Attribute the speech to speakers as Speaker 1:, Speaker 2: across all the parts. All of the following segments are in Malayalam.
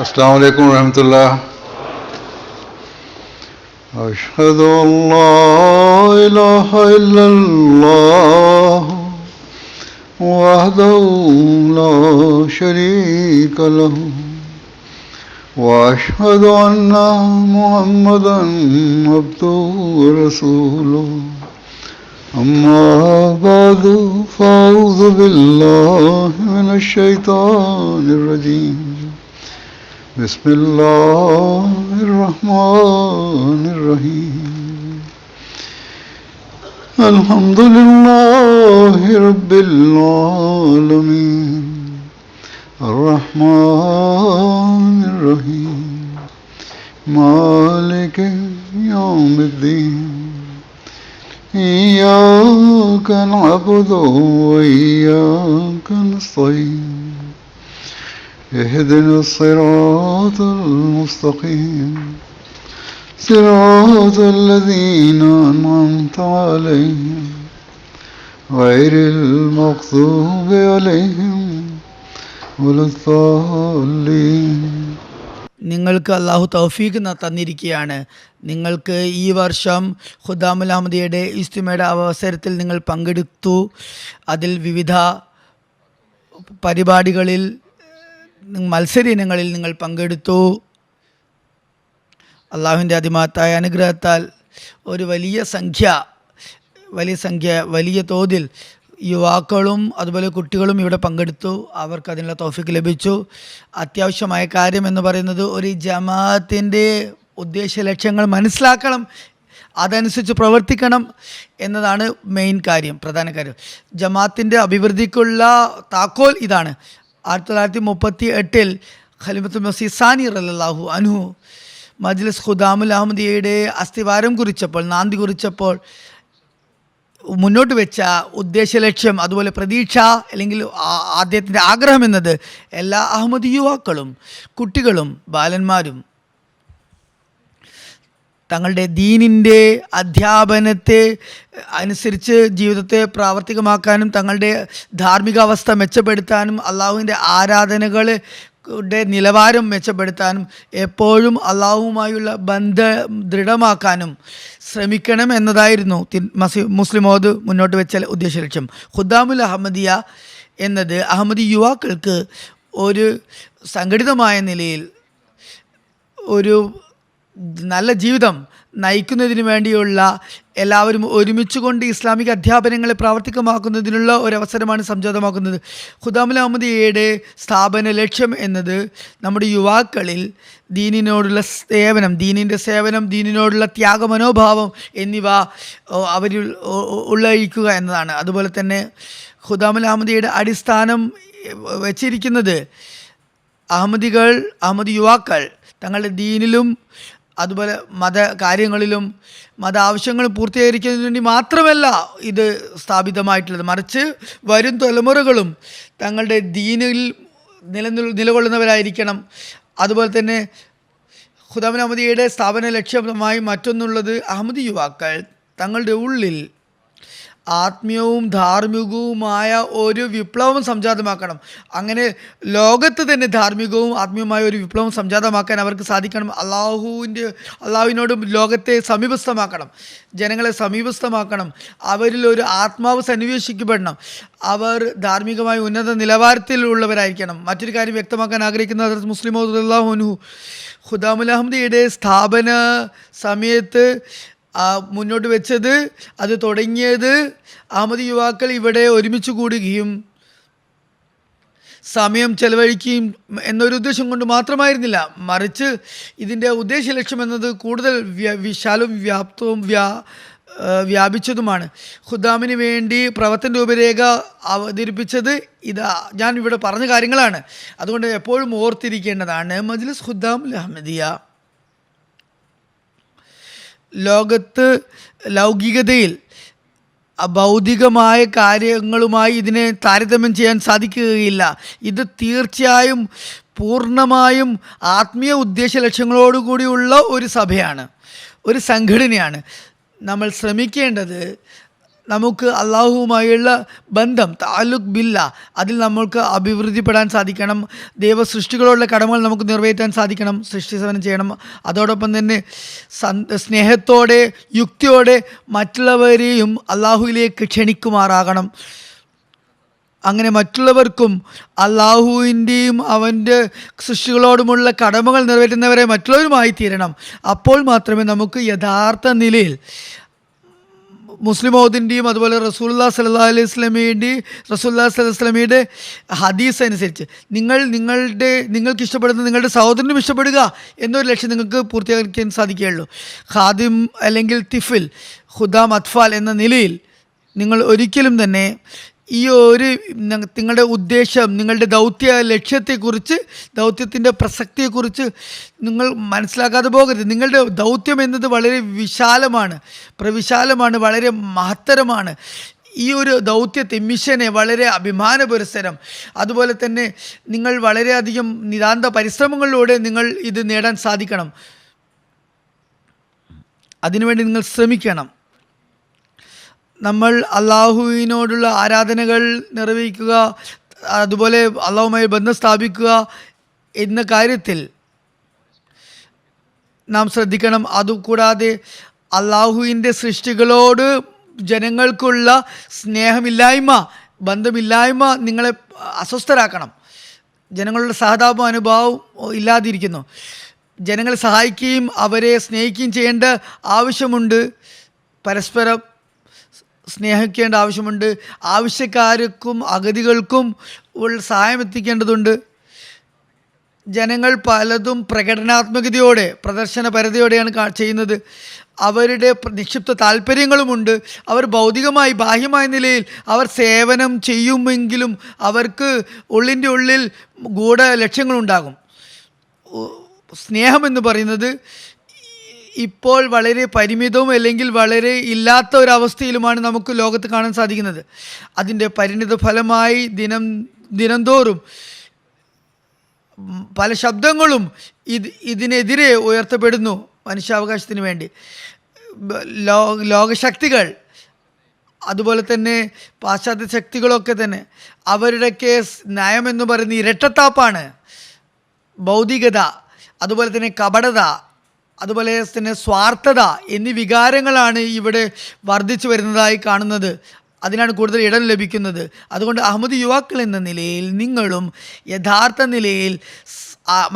Speaker 1: അസ്സലാമു അലൈക്കും വറഹ്മത്തുള്ളാഹി. അഷ്ഹദു അല്ലാ ഇലാഹ ഇല്ലല്ലാഹ് വഹ്ദഹു ലാ ശരീക ലഹു വഅഷ്ഹദു അന്ന മുഹമ്മദൻ അബ്ദുഹു വറസൂലുഹു. അമ്മാ ബഅദു ഫഅഊദു ബില്ലാഹി മിനശ് ശൈത്വാനിർ റജീം. ബിസ്മില്ലാഹിർ റഹ്മാനിർ റഹീം. അൽഹംദുലില്ലാഹി റബ്ബിൽ ആലമീൻ അർറഹ്മാനിർ റഹീം മാലികി യൗമിദ്ദീൻ. ഇയ്യാക നഅ്ബുദു വഇയ്യാക നസ്തഈൻ. اهدنا الصراط المستقيم صراط الذين أنعمت عليهم غير المغضوب عليهم ولا الضالين.
Speaker 2: നിങ്ങൾക്ക് അള്ളാഹു തൗഫീഖ് തന്നിരിക്കുകയാണ്. നിങ്ങൾക്ക് ഈ വർഷം ഖുദ്ദാമുൽ അഹമ്മദിയുടെ ഇസ്തിമയുടെ അവസരത്തിൽ നിങ്ങൾ പങ്കെടുത്തു. അതിൽ വിവിധ പരിപാടികളിൽ മത്സര ഇനങ്ങളിൽ നിങ്ങൾ പങ്കെടുത്തു. അള്ളാഹുവിൻ്റെ അതിമഹത്തായ അനുഗ്രഹത്താൽ ഒരു വലിയ തോതിൽ യുവാക്കളും അതുപോലെ കുട്ടികളും ഇവിടെ പങ്കെടുത്തു. അവർക്ക് അതിനുള്ള തൗഫീഖ് ലഭിച്ചു. അത്യാവശ്യമായ കാര്യം എന്ന് പറയുന്നത് ഒരു ജമാഅത്തിൻ്റെ ഉദ്ദേശ ലക്ഷ്യങ്ങൾ മനസ്സിലാക്കണം, അതനുസരിച്ച് പ്രവർത്തിക്കണം എന്നതാണ് പ്രധാന കാര്യം. ജമാഅത്തിൻ്റെ അഭിവൃദ്ധിക്കുള്ള താക്കോൽ ഇതാണ്. 1938 ഖലീഫത്തുൽ മസീഹ് സാനി റളിയല്ലാഹു അൻഹു മജ്ലിസ് ഖുദ്ദാമുൽ അഹമ്മദിയയുടെ അസ്ഥിവാരം നാന്ദി കുറിച്ചപ്പോൾ മുന്നോട്ട് വെച്ച ഉദ്ദേശ ലക്ഷ്യം, അതുപോലെ പ്രതീക്ഷ, അല്ലെങ്കിൽ അദ്ദേഹത്തിൻ്റെ ആഗ്രഹം എന്നത് എല്ലാ അഹമ്മദി യുവാക്കളും കുട്ടികളും ബാലന്മാരും തങ്ങളുടെ ദീനിൻ്റെ അധ്യാപനത്തെ അനുസരിച്ച് ജീവിതത്തെ പ്രാവർത്തികമാക്കാനും തങ്ങളുടെ ധാർമ്മികാവസ്ഥ മെച്ചപ്പെടുത്താനും അള്ളാഹുവിൻ്റെ ആരാധനകളുടെ നിലവാരം മെച്ചപ്പെടുത്താനും എപ്പോഴും അള്ളാഹുവുമായുള്ള ബന്ധം ദൃഢമാക്കാനും ശ്രമിക്കണം എന്നതായിരുന്നു മുസ്ലിം മൗദ് മുന്നോട്ട് വെച്ച ഉദ്ദേശ ലക്ഷ്യം. ഖുദ്ദാമുൽ അഹമ്മദിയ എന്നത് അഹമ്മദി യുവാക്കൾക്ക് ഒരു സംഘടിതമായ നിലയിൽ ഒരു നല്ല ജീവിതം നയിക്കുന്നതിന് വേണ്ടിയുള്ള, എല്ലാവരും ഒരുമിച്ച് കൊണ്ട് ഇസ്ലാമിക അധ്യാപനങ്ങളെ പ്രാവർത്തികമാക്കുന്നതിനുള്ള ഒരവസരമാണ് സംജാതമാക്കുന്നത്. ഖുദ്ദാമുൽ അഹമ്മദിയയുടെ സ്ഥാപന ലക്ഷ്യം എന്നത് നമ്മുടെ യുവാക്കളിൽ ദീനിനോടുള്ള ദീനിൻ്റെ സേവനം, ദീനിനോടുള്ള ത്യാഗമനോഭാവം എന്നിവ അവരിൽ ഉള്ളയിക്കുക എന്നതാണ്. അതുപോലെ തന്നെ ഖുദ്ദാമുൽ അഹമ്മദിയയുടെ അടിസ്ഥാനം വെച്ചിരിക്കുന്നത് അഹമ്മദി യുവാക്കൾ തങ്ങളുടെ ദീനിലും അതുപോലെ മത കാര്യങ്ങളിലും മത ആവശ്യങ്ങൾ പൂർത്തീകരിക്കുന്നതിന് വേണ്ടി മാത്രമല്ല ഇത് സ്ഥാപിതമായിട്ടുള്ളത്, മറിച്ച് വരും തലമുറകളും തങ്ങളുടെ ദീനിൽ നിലകൊള്ളുന്നവരായിരിക്കണം. അതുപോലെ തന്നെ ഖുദ്ദാമുൽ അഹമ്മദിയയുടെ സ്ഥാപന ലക്ഷ്യമായി മറ്റൊന്നുള്ളത് അഹമ്മദി യുവാക്കൾ തങ്ങളുടെ ഉള്ളിൽ ആത്മീയവും ധാർമ്മികവുമായ ഒരു വിപ്ലവം സംജാതമാക്കണം. അങ്ങനെ ലോകത്ത് തന്നെ ധാർമ്മികവും ആത്മീയവുമായ ഒരു വിപ്ലവം സംജാതമാക്കാൻ അവർക്ക് സാധിക്കണം. അള്ളാഹുവിനോടും ലോകത്തെ സമീപസ്ഥമാക്കണം, ജനങ്ങളെ സമീപസ്ഥമാക്കണം. അവരിൽ ഒരു ആത്മാവ് സന്നിവേശിക്കപ്പെടണം. അവർ ധാർമ്മികമായ ഉന്നത നിലവാരത്തിലുള്ളവരായിരിക്കണം. മറ്റൊരു കാര്യം വ്യക്തമാക്കാൻ ആഗ്രഹിക്കുന്ന ഹദ്റത്ത് മുസ്ലിം മൗഊദ് റളിയല്ലാഹു അൻഹു ഖുദ്ദാമുൽ അഹമ്മദിയയുടെ സ്ഥാപന സമയത്ത് മുന്നോട്ട് വെച്ചത്, അത് തുടങ്ങിയത് അഹമ്മദി യുവാക്കൾ ഇവിടെ ഒരുമിച്ച് കൂടുകയും സമയം ചെലവഴിക്കുകയും എന്നൊരു ഉദ്ദേശം കൊണ്ട് മാത്രമായിരുന്നില്ല, മറിച്ച് ഇതിൻ്റെ ഉദ്ദേശ ലക്ഷ്യം എന്നത് കൂടുതൽ വിശാലവും വ്യാപിച്ചതുമാണ്. ഖുദ്ദാമിന് വേണ്ടി പ്രവർത്തന രൂപരേഖ അവതരിപ്പിച്ചത് ഞാൻ ഇവിടെ പറഞ്ഞ കാര്യങ്ങളാണ്. അതുകൊണ്ട് എപ്പോഴും ഓർത്തിരിക്കേണ്ടതാണ്, മജ്ലിസ് ഖുദ്ദാമുൽ അഹമ്മദിയ ലോകത്ത് ലൗകികതയിൽ ഭൗതികമായ കാര്യങ്ങളുമായി ഇതിനെ താരതമ്യം ചെയ്യാൻ സാധിക്കുകയില്ല. ഇത് തീർച്ചയായും പൂർണ്ണമായും ആത്മീയ ഉദ്ദേശ ലക്ഷ്യങ്ങളോടുകൂടിയുള്ള ഒരു സഭയാണ്, ഒരു സംഘടനയാണ്. നമ്മൾ ശ്രമിക്കേണ്ടത് നമുക്ക് അള്ളാഹുവുമായുള്ള ബന്ധം താലുക് ബില്ല അതിൽ നമ്മൾക്ക് അഭിവൃദ്ധിപ്പെടാൻ സാധിക്കണം. ദൈവ സൃഷ്ടികളോടുള്ള കടമകൾ നമുക്ക് നിറവേറ്റാൻ സാധിക്കണം, സൃഷ്ടി സേവനം ചെയ്യണം. അതോടൊപ്പം തന്നെ സ്നേഹത്തോടെ യുക്തിയോടെ മറ്റുള്ളവരെയും അള്ളാഹുവിലേക്ക് ക്ഷണിക്കുമാറാകണം. അങ്ങനെ മറ്റുള്ളവർക്കും അള്ളാഹുവിൻ്റെയും അവൻ്റെ സൃഷ്ടികളോടുമുള്ള കടമകൾ നിറവേറ്റുന്നവരെ മറ്റുള്ളവരുമായി തീരണം. അപ്പോൾ മാത്രമേ നമുക്ക് യഥാർത്ഥ നിലയിൽ മുസ്ലിമോദിൻ്റെയും അതുപോലെ റസൂലുള്ളാഹി സ്വല്ലല്ലാഹു അലൈഹി വസല്ലമയുടെ ഹദീസ് അനുസരിച്ച് നിങ്ങൾക്ക് ഇഷ്ടപ്പെടുന്ന നിങ്ങളുടെ സഹോദരനും ഇഷ്ടപ്പെടുക എന്നൊരു ലക്ഷ്യം നിങ്ങൾക്ക് പൂർത്തീകരിക്കാൻ സാധിക്കുകയുള്ളൂ. ഖാദിം അല്ലെങ്കിൽ തിഫിൽ, ഖുദാം, അത്ഫാൽ എന്ന നിലയിൽ നിങ്ങൾ ഒരിക്കലും തന്നെ ഈ ഒരു നിങ്ങളുടെ ഉദ്ദേശം, നിങ്ങളുടെ ദൗത്യ ലക്ഷ്യത്തെക്കുറിച്ച്, ദൗത്യത്തിൻ്റെ പ്രസക്തിയെക്കുറിച്ച് നിങ്ങൾ മനസ്സിലാക്കാതെ പോകരുത്. നിങ്ങളുടെ ദൗത്യം എന്നത് വളരെ വിശാലമാണ്, പ്രവിശാലമാണ്, വളരെ മഹത്തരമാണ്. ഈ ഒരു ദൗത്യത്തെ, മിഷനെ വളരെ അഭിമാനപുരസ്സരം, അതുപോലെ തന്നെ നിങ്ങൾ വളരെയധികം നിതാന്ത പരിശ്രമങ്ങളിലൂടെ നിങ്ങൾ ഇത് നേടാൻ സാധിക്കണം. അതിനുവേണ്ടി നിങ്ങൾ ശ്രമിക്കണം. നമ്മൾ അള്ളാഹുവിനോടുള്ള ആരാധനകൾ നിർവഹിക്കുക, അതുപോലെ അള്ളാഹുമായി ബന്ധം സ്ഥാപിക്കുക എന്ന കാര്യത്തിൽ നാം ശ്രദ്ധിക്കണം. അതുകൂടാതെ അള്ളാഹുവിൻ്റെ സൃഷ്ടികളോട് ജനങ്ങൾക്കുള്ള സ്നേഹമില്ലായ്മ, ബന്ധമില്ലായ്മ നിങ്ങളെ അസ്വസ്ഥരാക്കണം. ജനങ്ങളുടെ സഹതാപ അനുഭാവം ഇല്ലാതിരിക്കുന്നു. ജനങ്ങളെ സഹായിക്കുകയും അവരെ സ്നേഹിക്കുകയും ചെയ്യേണ്ട ആവശ്യമുണ്ട്. പരസ്പരം സ്നേഹിക്കേണ്ട ആവശ്യമുണ്ട്. ആവശ്യക്കാർക്കും അഗതികൾക്കും ഉള്ള സഹായം എത്തിക്കേണ്ടതുണ്ട്. ജനങ്ങൾ പലതും പ്രകടനാത്മകതയോടെ, പ്രദർശനപരതയോടെയാണ് ചെയ്യുന്നത്. അവരുടെ നിക്ഷിപ്ത താല്പര്യങ്ങളുമുണ്ട്. അവർ ഭൗതികമായി, ബാഹ്യമായ നിലയിൽ അവർ സേവനം ചെയ്യുമെങ്കിലും അവർക്ക് ഉള്ളിൻ്റെ ഉള്ളിൽ ഗൂഢ ലക്ഷ്യങ്ങളുണ്ടാകും. സ്നേഹം എന്ന് പറയുന്നത് ഇപ്പോൾ വളരെ പരിമിതവും അല്ലെങ്കിൽ വളരെ ഇല്ലാത്ത ഒരവസ്ഥയിലുമാണ് നമുക്ക് ലോകത്ത് കാണാൻ സാധിക്കുന്നത്. അതിൻ്റെ പരിണിത ഫലമായി ദിനംതോറും പല ശബ്ദങ്ങളും ഇതിനെതിരെ ഉയർത്തപ്പെടുന്നു. മനുഷ്യാവകാശത്തിന് വേണ്ടി ലോകശക്തികൾ, അതുപോലെ തന്നെ പാശ്ചാത്യ ശക്തികളൊക്കെ തന്നെ അവരുടെയൊക്കെ നയമെന്ന് പറയുന്ന ഇരട്ടത്താപ്പാണ്. ഭൗതികത, അതുപോലെ തന്നെ കപടത, അതുപോലെ തന്നെ സ്വാർത്ഥത എന്നീ വികാരങ്ങളാണ് ഇവിടെ വർദ്ധിച്ചു വരുന്നതായി കാണുന്നത്. അതിനാണ് കൂടുതൽ ഇടം ലഭിക്കുന്നത്. അതുകൊണ്ട് അഹമ്മദി യുവാക്കൾ എന്ന നിലയിൽ നിങ്ങളും യഥാർത്ഥ നിലയിൽ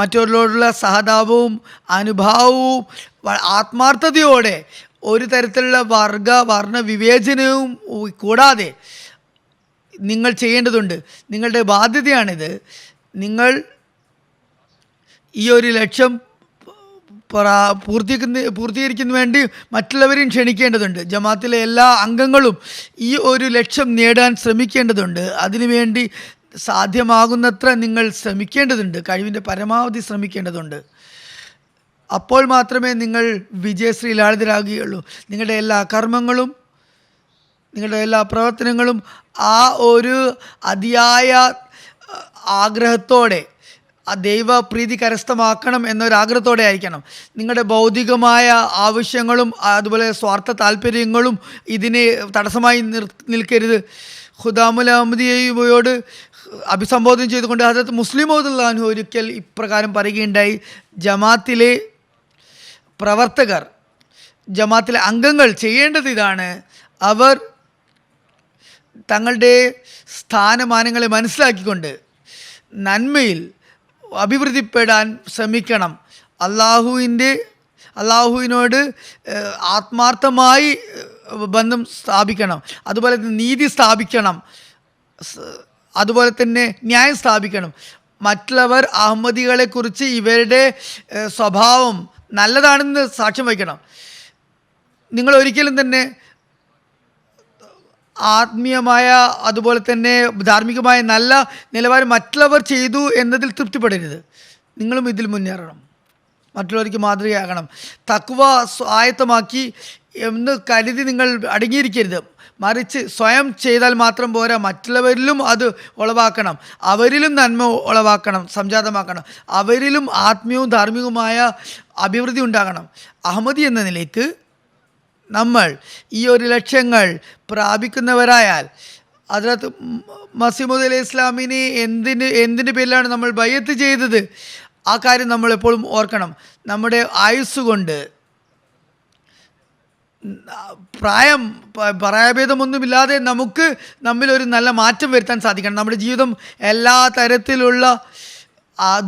Speaker 2: മറ്റുള്ളവരോടുള്ള സഹതാപവും അനുഭാവവും ആത്മാർത്ഥതയോടെ, ഒരു തരത്തിലുള്ള വർണ്ണ വിവേചനവും കൂടാതെ നിങ്ങൾ ചെയ്യേണ്ടതുണ്ട്. നിങ്ങളുടെ ബാധ്യതയാണിത്. നിങ്ങൾ ഈ ഒരു ലക്ഷ്യം പൂർത്തീകരിക്കുന്നതിന് വേണ്ടി മറ്റുള്ളവരെയും ക്ഷണിക്കേണ്ടതുണ്ട്. ജമാഅത്തിലെ എല്ലാ അംഗങ്ങളും ഈ ഒരു ലക്ഷ്യം നേടാൻ ശ്രമിക്കേണ്ടതുണ്ട്. അതിനുവേണ്ടി സാധ്യമാകുന്നത്ര നിങ്ങൾ ശ്രമിക്കേണ്ടതുണ്ട്, കഴിവിൻ്റെ പരമാവധി ശ്രമിക്കേണ്ടതുണ്ട്. അപ്പോൾ മാത്രമേ നിങ്ങൾ വിജയശ്രീ ലാളിതരാകുകയുള്ളൂ. നിങ്ങളുടെ എല്ലാ കർമ്മങ്ങളും, നിങ്ങളുടെ എല്ലാ പ്രവർത്തനങ്ങളും ആ ഒരു അതിയായ ആഗ്രഹത്തോടെ, ആ ദൈവപ്രീതി കരസ്ഥമാക്കണം എന്നൊരാഗ്രഹത്തോടെ ആയിരിക്കണം. നിങ്ങളുടെ ഭൗതികമായ ആവശ്യങ്ങളും അതുപോലെ സ്വാർത്ഥ താല്പര്യങ്ങളും ഇതിനെ തടസ്സമായി നിൽക്കരുത്. ഖുദാമുൽ അഹമ്മദിയോട് അഭിസംബോധന ചെയ്തുകൊണ്ട് ഹദരത്ത് മുസ്ലിം മൗഊദ് അൻഹു ഒരിക്കൽ ഇപ്രകാരം പറയുകയുണ്ടായി: ജമാഅത്തിലെ പ്രവർത്തകർ, ജമാഅത്തിലെ അംഗങ്ങൾ ചെയ്യേണ്ടത് ഇതാണ്. അവർ തങ്ങളുടെ സ്ഥാനമാനങ്ങളെ മനസ്സിലാക്കിക്കൊണ്ട് നന്മയിൽ അഭിവൃദ്ധിപ്പെടാൻ ശ്രമിക്കണം. അള്ളാഹുവിനോട് ആത്മാർത്ഥമായി ബന്ധം സ്ഥാപിക്കണം. അതുപോലെ നീതി സ്ഥാപിക്കണം. അതുപോലെ തന്നെ ന്യായം സ്ഥാപിക്കണം. മറ്റുള്ളവർ അഹമ്മദികളെക്കുറിച്ച് ഇവരുടെ സ്വഭാവം നല്ലതാണെന്ന് സാക്ഷ്യം വഹിക്കണം. നിങ്ങൾ ഒരിക്കലും തന്നെ ആത്മീയമായ അതുപോലെ തന്നെ ധാർമ്മികമായ നല്ല നിലവാരം മറ്റുള്ളവർ ചെയ്തു എന്നതിൽ തൃപ്തിപ്പെടരുത്. നിങ്ങളും ഇതിൽ മുന്നേറണം, മറ്റുള്ളവർക്ക് മാതൃകയാകണം. തഖ്വ സ്വായത്തമാക്കി എന്ന് കരുതി നിങ്ങൾ അടങ്ങിയിരിക്കരുത്. മറിച്ച് സ്വയം ചെയ്താൽ മാത്രം പോരാ, മറ്റുള്ളവരിലും അത് ഉളവാക്കണം. അവരിലും നന്മ ഉളവാക്കണം, സംജാതമാക്കണം. അവരിലും ആത്മീയവും ധാർമ്മികവുമായ അഭിവൃദ്ധി ഉണ്ടാകണം. അഹമ്മദി എന്ന നിലയ്ക്ക് നമ്മൾ ഈ ഒരു ലക്ഷ്യങ്ങൾ പ്രാപിക്കുന്നവരായാൽ, ഹദ്റത്ത് മസീഹ് അലൈഹി ഇസ്ലാമിനെ എന്തിൻ്റെ പേരിലാണ് നമ്മൾ ബൈഅത്ത് ചെയ്തത്, ആ കാര്യം നമ്മൾ എപ്പോഴും ഓർക്കണം. നമ്മുടെ ആയുസ് കൊണ്ട് പ്രായഭേദമൊന്നുമില്ലാതെ നമുക്ക് നമ്മിലൊരു നല്ല മാറ്റം വരുത്താൻ സാധിക്കണം. നമ്മുടെ ജീവിതം എല്ലാ തരത്തിലുള്ള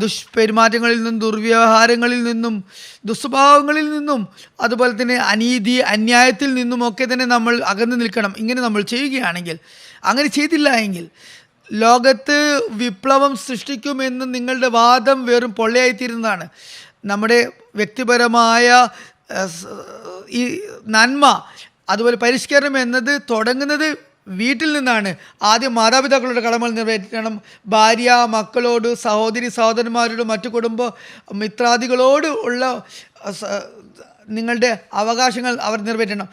Speaker 2: ദുഷ്പെരുമാറ്റങ്ങളിൽ നിന്നും, ദുർവ്യവഹാരങ്ങളിൽ നിന്നും, ദുസ്വഭാവങ്ങളിൽ നിന്നും, അതുപോലെ തന്നെ അനീതി അന്യായത്തിൽ നിന്നുമൊക്കെ തന്നെ നമ്മൾ അകന്നു നിൽക്കണം. ഇങ്ങനെ നമ്മൾ ചെയ്യുകയാണെങ്കിൽ, അങ്ങനെ ചെയ്തില്ല എങ്കിൽ ലോകത്ത് വിപ്ലവം സൃഷ്ടിക്കുമെന്ന് നിങ്ങളുടെ വാദം വെറും പൊള്ളയായിത്തീരുന്നതാണ്. നമ്മുടെ വ്യക്തിപരമായ ഈ നന്മ, അതുപോലെ പരിഷ്കരണം എന്നത് തുടങ്ങുന്നത് വീട്ടിൽ നിന്നാണ്. ആദ്യം മാതാപിതാക്കളുടെ കടമകൾ നിറവേറ്റണം. ഭാര്യ, മക്കളോട്, സഹോദരി സഹോദരന്മാരോട്, മറ്റു കുടുംബ മിത്രാദികളോട് ഉള്ള നിങ്ങളുടെ അവകാശങ്ങൾ അവർ നിറവേറ്റണം.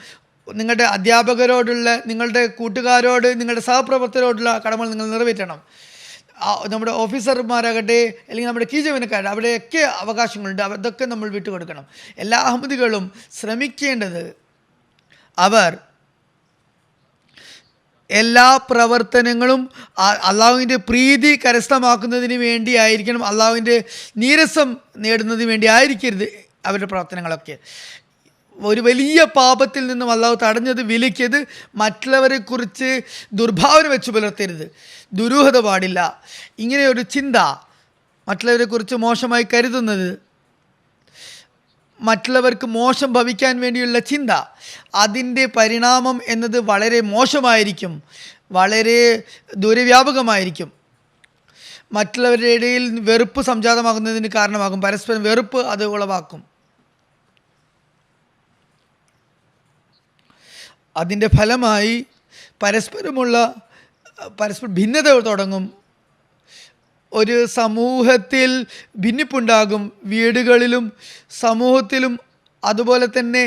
Speaker 2: നിങ്ങളുടെ അധ്യാപകരോടുള്ള, നിങ്ങളുടെ കൂട്ടുകാരോട്, നിങ്ങളുടെ സഹപ്രവർത്തകരോടുള്ള കടമകൾ നിങ്ങൾ നിറവേറ്റണം. നമ്മുടെ ഓഫീസർമാരാകട്ടെ, അല്ലെങ്കിൽ നമ്മുടെ കീഴ്ജീവനക്കാർ, അവിടെയൊക്കെ അവകാശങ്ങളുണ്ട്. അതൊക്കെ നമ്മൾ വിട്ടുകൊടുക്കണം. എല്ലാ അഹമ്മദികളും ശ്രമിക്കേണ്ടത് അവർ എല്ലാ പ്രവർത്തനങ്ങളും അള്ളാഹുവിൻ്റെ പ്രീതി കരസ്ഥമാക്കുന്നതിന് വേണ്ടി ആയിരിക്കണം. അള്ളാഹുവിൻ്റെ നീരസം നേടുന്നതിന് വേണ്ടി ആയിരിക്കരുത് അവരുടെ പ്രവർത്തനങ്ങളൊക്കെ. ഒരു വലിയ പാപത്തിൽ നിന്നും അള്ളാഹു തടഞ്ഞത്, വിലക്കിയത് മറ്റുള്ളവരെക്കുറിച്ച് ദുർഭാവന വെച്ച് പുലർത്തരുത്, ദുരൂഹത പാടില്ല. ഇങ്ങനെ ഒരു ചിന്ത, മറ്റുള്ളവരെക്കുറിച്ച് മോശമായി കരുതുന്നത്, മറ്റുള്ളവർക്ക് മോശം ഭവിക്കാൻ വേണ്ടിയുള്ള ചിന്ത, അതിൻ്റെ പരിണാമം എന്നത് വളരെ മോശമായിരിക്കും, വളരെ ദൂരവ്യാപകമായിരിക്കും. മറ്റുള്ളവരുടെ ഇടയിൽ വെറുപ്പ് സംജാതമാകുന്നതിന് കാരണമാകും. പരസ്പരം വെറുപ്പ് അത് ഉളവാക്കും. അതിൻ്റെ ഫലമായി പരസ്പര ഭിന്നത തുടങ്ങും. ഒരു സമൂഹത്തിൽ ഭിന്നിപ്പുണ്ടാകും. വീടുകളിലും സമൂഹത്തിലും അതുപോലെ തന്നെ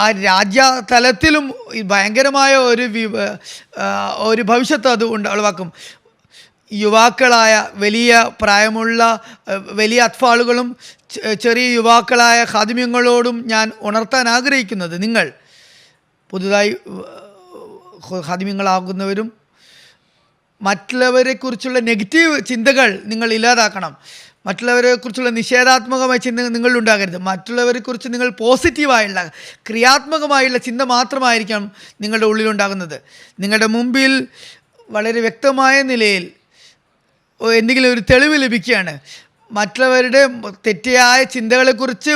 Speaker 2: ആ രാജ്യതലത്തിലും ഭയങ്കരമായ ഒരു ഭവിഷ്യത്ത് അത് ഉളവാക്കും. യുവാക്കളായ, വലിയ പ്രായമുള്ള വലിയ അത്ഫാളുകളും ചെറിയ യുവാക്കളായ ഖാദിമ്യങ്ങളോടും ഞാൻ ഉണർത്താൻ ആഗ്രഹിക്കുന്നത്, നിങ്ങൾ പുതുതായി ഖാദിമ്യങ്ങളാകുന്നവരും മറ്റുള്ളവരെക്കുറിച്ചുള്ള നെഗറ്റീവ് ചിന്തകൾ നിങ്ങൾ ഇല്ലാതാക്കണം. മറ്റുള്ളവരെക്കുറിച്ചുള്ള നിഷേധാത്മകമായ ചിന്ത നിങ്ങളിലുണ്ടാകരുത്. മറ്റുള്ളവരെക്കുറിച്ച് നിങ്ങൾ പോസിറ്റീവായുള്ള, ക്രിയാത്മകമായുള്ള ചിന്ത മാത്രമായിരിക്കണം നിങ്ങളുടെ ഉള്ളിലുണ്ടാകുന്നത്. നിങ്ങളുടെ മുമ്പിൽ വളരെ വ്യക്തമായ നിലയിൽ എന്തെങ്കിലും ഒരു തെളിവ് ലഭിക്കുകയാണ്, മറ്റുള്ളവരുടെ തെറ്റായ ചിന്തകളെക്കുറിച്ച്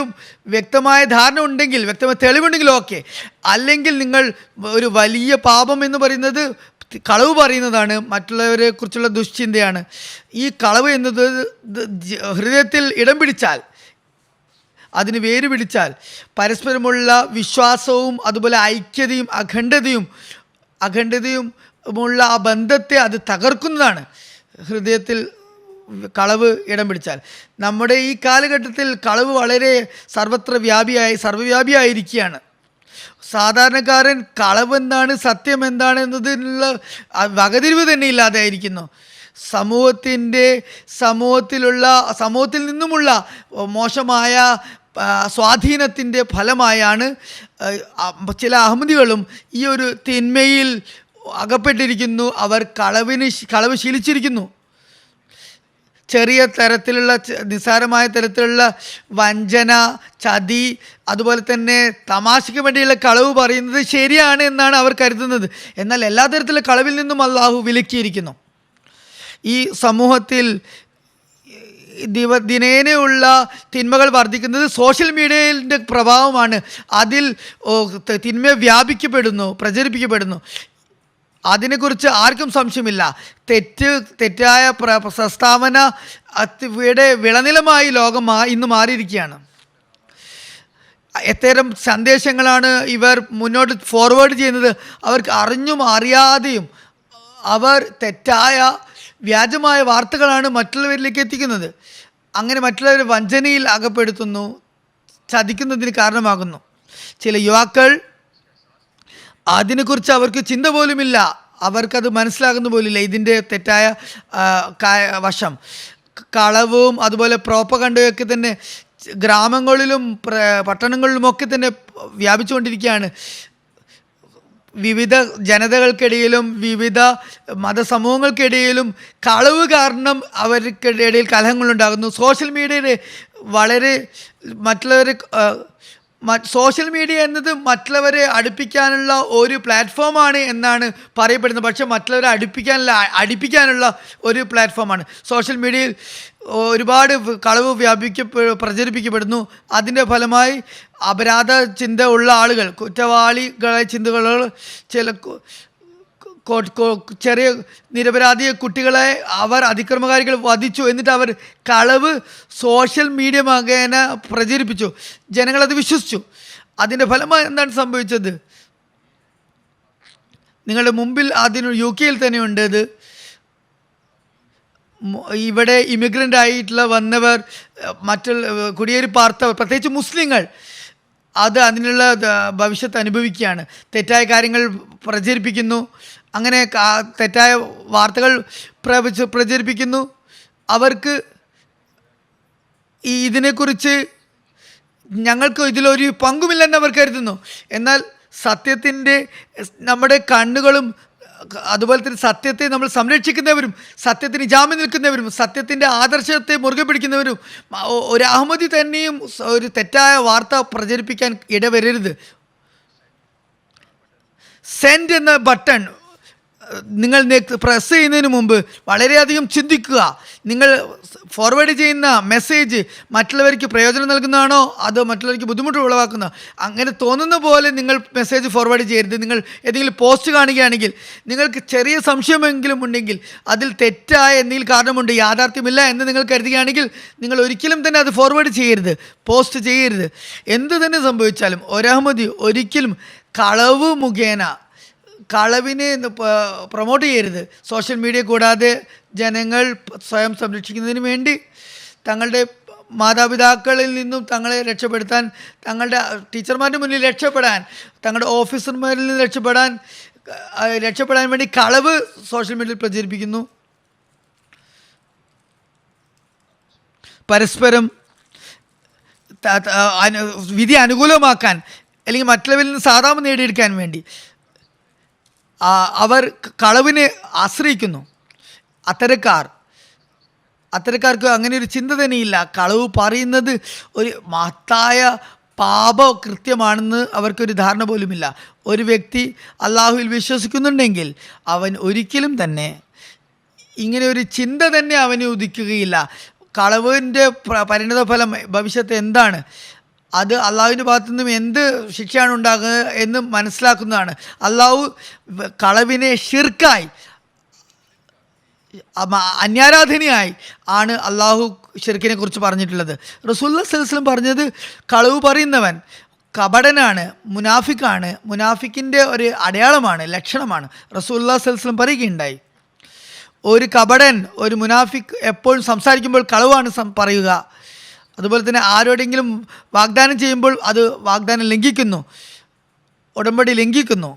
Speaker 2: വ്യക്തമായ ധാരണ ഉണ്ടെങ്കിൽ, വ്യക്തമായ തെളിവുണ്ടെങ്കിൽ ഓക്കെ. അല്ലെങ്കിൽ നിങ്ങൾ ഒരു വലിയ പാപം എന്ന് പറയുന്നത് കളവ് പറയുന്നതാണ്, മറ്റുള്ളവരെ കുറിച്ചുള്ള ദുശ്ചിന്തയാണ്. ഈ കളവ് എന്നത് ഹൃദയത്തിൽ ഇടം പിടിച്ചാൽ, അതിന് വേര് പിടിച്ചാൽ, പരസ്പരമുള്ള വിശ്വാസവും അതുപോലെ ഐക്യതയും അഖണ്ഡതയും ഉള്ള ആ ബന്ധത്തെ അത് തകർക്കുന്നതാണ്. ഹൃദയത്തിൽ കളവ് ഇടം പിടിച്ചാൽ, നമ്മുടെ ഈ കാലഘട്ടത്തിൽ കളവ് വളരെ സർവ്വവ്യാപിയായിരിക്കുകയാണ്. സാധാരണക്കാരൻ കളവ് എന്താണ്, സത്യം എന്താണ് എന്നതിനുള്ള വകതിരിവ് തന്നെ ഇല്ലാതെ ആയിരിക്കുന്നു. സമൂഹത്തിൽ നിന്നുമുള്ള മോശമായ സ്വാധീനത്തിൻ്റെ ഫലമായാണ് ചില അഹമ്മദികളും ഈ ഒരു തിന്മയിൽ അകപ്പെട്ടിരിക്കുന്നു. അവർ കളവ് ശീലിച്ചിരിക്കുന്നു. ചെറിയ തരത്തിലുള്ള, നിസ്സാരമായ തരത്തിലുള്ള വഞ്ചന, ചതി, അതുപോലെ തന്നെ തമാശയ്ക്ക് വേണ്ടിയുള്ള കളവ് പറയുന്നത് ശരിയാണ് എന്നാണ് അവർ കരുതുന്നത്. എന്നാൽ എല്ലാ തരത്തിലുള്ള കളവിൽ നിന്നും അള്ളാഹു വിലക്കിയിരിക്കുന്നു. ഈ സമൂഹത്തിൽ ദിനേനയുള്ള തിന്മകൾ വർദ്ധിക്കുന്നത് സോഷ്യൽ മീഡിയയുടെ പ്രഭാവമാണ്. അതിൽ തിന്മ പ്രചരിപ്പിക്കപ്പെടുന്നു. അതിനെക്കുറിച്ച് ആർക്കും സംശയമില്ല. തെറ്റായ പ്രസ്താവന യുടെ വിളനിലമായി ലോകം ഇന്ന് മാറിയിരിക്കുകയാണ്. എത്തരം സന്ദേശങ്ങളാണ് ഇവർ മുന്നോട്ട് ഫോർവേഡ് ചെയ്യുന്നത്. അവർക്ക് അറിഞ്ഞും അറിയാതെയും അവർ തെറ്റായ വ്യാജമായ വാർത്തകളാണ് മറ്റുള്ളവരിലേക്ക് എത്തിക്കുന്നത്. അങ്ങനെ മറ്റുള്ളവരെ വഞ്ചനയിൽ അകപ്പെടുത്തുന്നു, ചതിക്കുന്നതിന് കാരണമാകുന്നു. ചില യുവാക്കൾ അതിനെക്കുറിച്ച് അവർക്ക് ചിന്ത പോലുമില്ല, അവർക്കത് മനസ്സിലാകുന്ന പോലില്ല ഇതിൻ്റെ തെറ്റായ വശം. കളവും അതുപോലെ പ്രോപ്പഗണ്ടയൊക്കെ തന്നെ ഗ്രാമങ്ങളിലും പട്ടണങ്ങളിലുമൊക്കെ തന്നെ വ്യാപിച്ചുകൊണ്ടിരിക്കുകയാണ്. വിവിധ ജനതകൾക്കിടയിലും വിവിധ മതസമൂഹങ്ങൾക്കിടയിലും കളവ് കാരണം അവർക്കിടയിൽ കലഹങ്ങളുണ്ടാകുന്നു. സോഷ്യൽ മീഡിയയിൽ വളരെ മറ്റുള്ളവരെ സോഷ്യൽ മീഡിയ എന്നത് മറ്റുള്ളവരെ അടുപ്പിക്കാനുള്ള ഒരു പ്ലാറ്റ്ഫോമാണ് എന്നാണ് പറയപ്പെടുന്നത്. പക്ഷേ മറ്റുള്ളവരെ അടുപ്പിക്കാനുള്ള ഒരു പ്ലാറ്റ്ഫോമാണ്. സോഷ്യൽ മീഡിയയിൽ ഒരുപാട് കളവ് പ്രചരിപ്പിക്കപ്പെടുന്നു. അതിൻ്റെ ഫലമായി അപരാധ ചിന്ത ഉള്ള ആളുകൾ, കുറ്റവാളികളെ ചിന്തകൾ, ചില ചെറിയ നിരപരാധി കുട്ടികളെ അവർ അതിക്രമകാരികൾ വധിച്ചു. എന്നിട്ട് അവർ കളവ് സോഷ്യൽ മീഡിയ മുഖേന പ്രചരിപ്പിച്ചു. ജനങ്ങളത് വിശ്വസിച്ചു. അതിൻ്റെ ഫലമായി എന്താണ് സംഭവിച്ചത്? നിങ്ങളുടെ മുമ്പിൽ അതിന് UK തന്നെയുണ്ട്. ഇത് ഇവിടെ ഇമിഗ്രൻ്റ് ആയിട്ടുള്ള വന്നവർ, മറ്റുള്ള കുടിയേറി പാർത്തവർ, പ്രത്യേകിച്ച് മുസ്ലിങ്ങൾ അതിനുള്ള ഭവിഷ്യത്ത് അനുഭവിക്കുകയാണ്. തെറ്റായ കാര്യങ്ങൾ പ്രചരിപ്പിക്കുന്നു, അങ്ങനെ തെറ്റായ വാർത്തകൾ പ്രചരിപ്പിക്കുന്നു. അവർക്ക് ഇതിനെക്കുറിച്ച് ഞങ്ങൾക്ക് ഇതിലൊരു പങ്കുമില്ലെന്ന് അവർ കരുതുന്നു. എന്നാൽ സത്യത്തിൻ്റെ നമ്മുടെ കണ്ണുകളും അതുപോലെ തന്നെ സത്യത്തെ നമ്മൾ സംരക്ഷിക്കുന്നവരും സത്യത്തിന് ജാമ്യം നിൽക്കുന്നവരും സത്യത്തിൻ്റെ ആദർശത്തെ മുറുകെ പിടിക്കുന്നവരും ഒരു അഹമ്മദി തന്നെയും ഒരു തെറ്റായ വാർത്ത പ്രചരിപ്പിക്കാൻ ഇടവരരുത്. സെൻഡ് എന്ന ബട്ടൺ നിങ്ങൾ പ്രസ് ചെയ്യുന്നതിന് മുമ്പ് വളരെയധികം ചിന്തിക്കുക. നിങ്ങൾ ഫോർവേഡ് ചെയ്യുന്ന മെസ്സേജ് മറ്റുള്ളവർക്ക് പ്രയോജനം നൽകുന്നതാണോ അതോ മറ്റുള്ളവർക്ക് ബുദ്ധിമുട്ട് ഉളവാക്കുന്ന? അങ്ങനെ തോന്നുന്ന പോലെ നിങ്ങൾ മെസ്സേജ് ഫോർവേഡ് ചെയ്യരുത്. നിങ്ങൾ ഏതെങ്കിലും പോസ്റ്റ് കാണുകയാണെങ്കിൽ നിങ്ങൾക്ക് ചെറിയ സംശയമെങ്കിലും ഉണ്ടെങ്കിൽ അതിൽ തെറ്റായ എന്തെങ്കിലും കാരണമുണ്ട്, യാഥാർത്ഥ്യമില്ല എന്ന് നിങ്ങൾ കരുതുകയാണെങ്കിൽ നിങ്ങൾ ഒരിക്കലും തന്നെ അത് ഫോർവേഡ് ചെയ്യരുത്, പോസ്റ്റ് ചെയ്യരുത്. എന്ത് തന്നെ സംഭവിച്ചാലും ഒരഹമ്മദി ഒരിക്കലും കളവ് മുഖേന കളവിനെ പ്രൊമോട്ട് ചെയ്യരുത്. സോഷ്യൽ മീഡിയ കൂടാതെ ജനങ്ങൾ സ്വയം സംരക്ഷിക്കുന്നതിന് വേണ്ടി തങ്ങളുടെ മാതാപിതാക്കളിൽ നിന്നും തങ്ങളെ രക്ഷപ്പെടുത്താൻ, തങ്ങളുടെ ടീച്ചർമാരുടെ മുന്നിൽ രക്ഷപ്പെടാൻ, തങ്ങളുടെ ഓഫീസർമാരിൽ നിന്ന് രക്ഷപ്പെടാൻ വേണ്ടി കളവ് സോഷ്യൽ മീഡിയയിൽ പ്രചരിപ്പിക്കുന്നു. പരസ്പരം വിധി അനുകൂലമാക്കാൻ അല്ലെങ്കിൽ മറ്റുള്ളവരിൽ നിന്ന് സാധാരണ നേടിയെടുക്കാൻ വേണ്ടി അവർ കളവിനെ ആശ്രയിക്കുന്നു. അത്തരക്കാർക്ക് അങ്ങനെ ഒരു ചിന്ത തന്നെയില്ല. കളവ് പറയുന്നത് ഒരു മഹത്തായ പാപകൃത്യമാണെന്ന് അവർക്കൊരു ധാരണ പോലുമില്ല. ഒരു വ്യക്തി അള്ളാഹുവിൽ വിശ്വസിക്കുന്നുണ്ടെങ്കിൽ അവൻ ഒരിക്കലും തന്നെ ഇങ്ങനെ ഒരു ചിന്ത തന്നെ അവന് ഉദിക്കുകയില്ല. കളവിൻ്റെ പരിണിത ഫലം ഭവിഷ്യത്ത് എന്താണ്, അത് അള്ളാഹുവിൻ്റെ ഭാഗത്തു നിന്നും എന്ത് ശിക്ഷയാണ് ഉണ്ടാകുന്നത് എന്ന് മനസ്സിലാക്കുന്നതാണ്. അള്ളാഹു കളവിനെ ഷിർക്കായി, അന്യാരാധനയായി ആണ് അള്ളാഹു ഷിർക്കിനെ കുറിച്ച് പറഞ്ഞിട്ടുള്ളത്. റസൂലുള്ളാഹി സ്വല്ലല്ലാഹു അലൈഹി വസല്ലം പറഞ്ഞത് കളവ് പറയുന്നവൻ കപടനാണ്, മുനാഫിക്കാണ്, മുനാഫിക്കിൻ്റെ ഒരു അടയാളമാണ്, ലക്ഷണമാണ്. റസൂലുള്ളാഹി സ്വല്ലല്ലാഹു അലൈഹി വസല്ലം പറയുകയുണ്ടായി, ഒരു കപടൻ, ഒരു മുനാഫിക്ക് എപ്പോഴും സംസാരിക്കുമ്പോൾ കളവാണ് പറയുക. അതുപോലെ തന്നെ ആരോടെങ്കിലും വാഗ്ദാനം ചെയ്യുമ്പോൾ അത് വാഗ്ദാനം ലംഘിക്കുന്നു, ഉടമ്പടി ലംഘിക്കുന്നു.